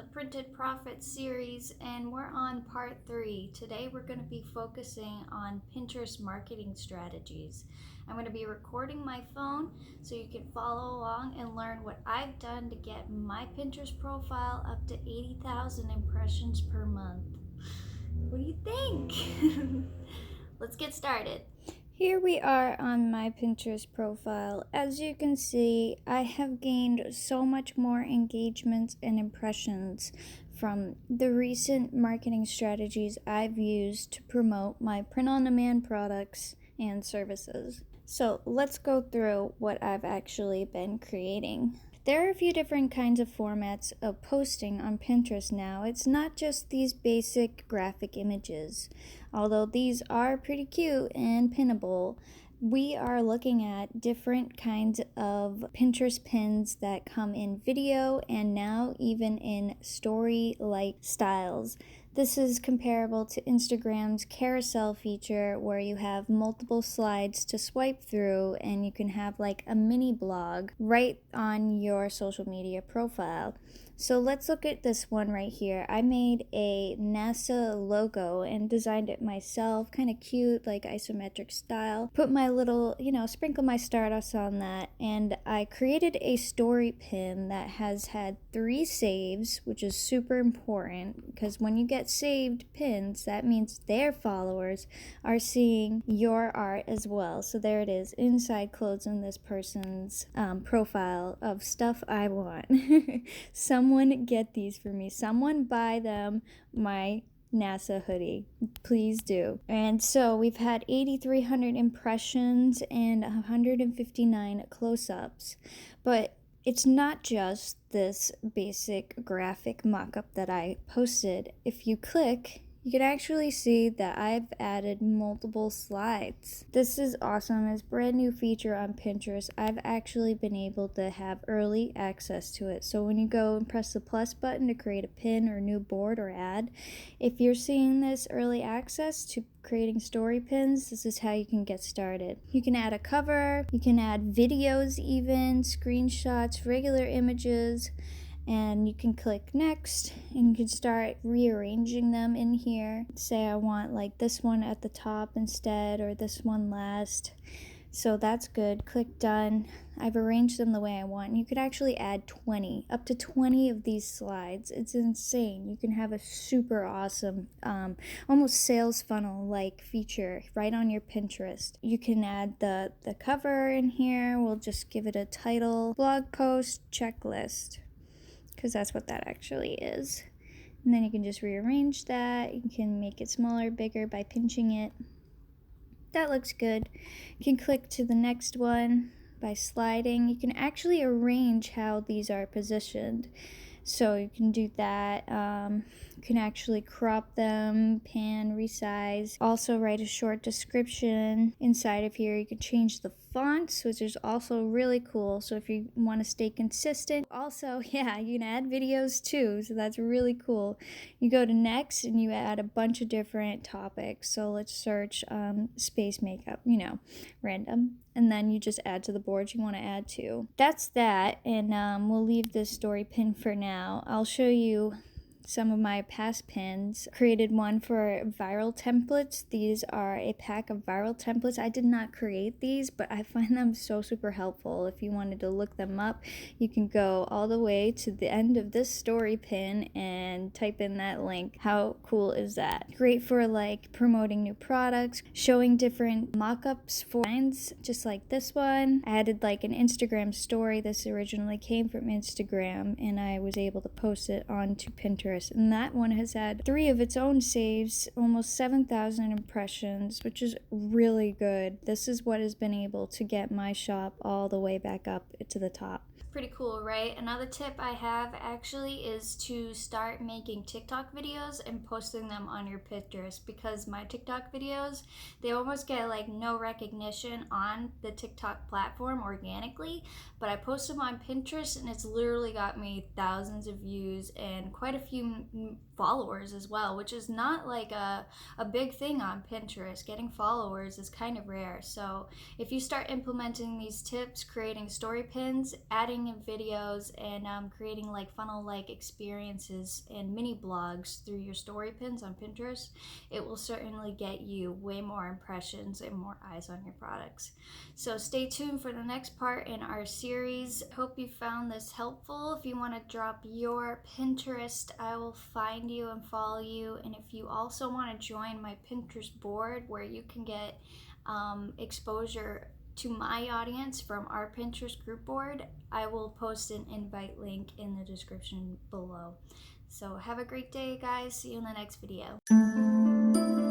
the Printed Profit series, and we're on part 3. Today we're going to be focusing on Pinterest marketing strategies. I'm going to be recording my phone so you can follow along and learn what I've done to get my Pinterest profile up to 80,000 impressions per month. What do you think? Let's get started. Here we are on my Pinterest profile. As you can see, I have gained so much more engagements and impressions from the recent marketing strategies I've used to promote my print-on-demand products and services. So let's go through what I've actually been creating. There are a few different kinds of formats of posting on Pinterest now. It's not just these basic graphic images. Although these are pretty cute and pinnable, we are looking at different kinds of Pinterest pins that come in video and now even in story-like styles. This is comparable to Instagram's carousel feature where you have multiple slides to swipe through and you can have like a mini blog right on your social media profile. So let's look at this one right here. I made a NASA logo and designed it myself, kind of cute, like isometric style. Put my little, sprinkle my Stardust on that, and I created a story pin that has had 3 saves, which is super important because when you get saved pins, that means their followers are seeing your art as well. So there it is, inside clothes in this person's profile of stuff I want. Someone get these for me. Someone buy them my NASA hoodie. Please do. And so we've had 8,300 impressions and 159 close-ups. But it's not just this basic graphic mock-up that I posted. If you click, you can actually see that I've added multiple slides. This is awesome. It's a brand new feature on Pinterest. I've actually been able to have early access to it. So when you go and press the plus button to create a pin or new board or ad, if you're seeing this early access to creating story pins, this is how you can get started. You can add a cover, you can add videos even, screenshots, regular images, and you can click next and you can start rearranging them in here. Say I want like this one at the top instead or this one last. So that's good. Click done. I've arranged them the way I want. You could actually add up to 20 of these slides. It's insane. You can have a super awesome, almost sales funnel like feature right on your Pinterest. You can add the cover in here. We'll just give it a title, blog post checklist, because that's what that actually is. And then you can just rearrange that. You can make it smaller, bigger by pinching it. That looks good. You can click to the next one by sliding. You can actually arrange how these are positioned. So you can do that. You can actually crop them, pan, resize. Also write a short description. Inside of here you can change the fonts, which is also really cool. So if you want to stay consistent. Also, yeah, you can add videos too. So that's really cool. You go to next and you add a bunch of different topics. So let's search space makeup, random. And then you just add to the boards you want to add to. That's that, and we'll leave this story pin for now. I'll show you some of my past pins. Created one for viral templates. These are a pack of viral templates. I did not create these, but I find them so super helpful. If you wanted to look them up, you can go all the way to the end of this story pin and type in that link. How cool is that? Great for like promoting new products, showing different mock-ups for lines, just like this one. I added like an Instagram story. This originally came from Instagram and I was able to post it onto Pinterest. And that one has had 3 of its own saves, almost 7,000 impressions, which is really good. This is what has been able to get my shop all the way back up to the top. Pretty cool, right? Another tip I have actually is to start making TikTok videos and posting them on your Pinterest, because my TikTok videos, they almost get like no recognition on the TikTok platform organically, but I post them on Pinterest and it's literally got me thousands of views and quite a few followers as well, which is not like a big thing on Pinterest. Getting followers is kind of rare. So if you start implementing these tips, creating story pins, adding adding in videos and creating like funnel-like experiences and mini blogs through your story pins on Pinterest, it will certainly get you way more impressions and more eyes on your products. So stay tuned for the next part in our series. Hope you found this helpful. If you want to drop your Pinterest, I will find you and follow you. And if you also want to join my Pinterest board where you can get exposure to my audience from our Pinterest group board, I will post an invite link in the description below. So have a great day, guys. See you in the next video.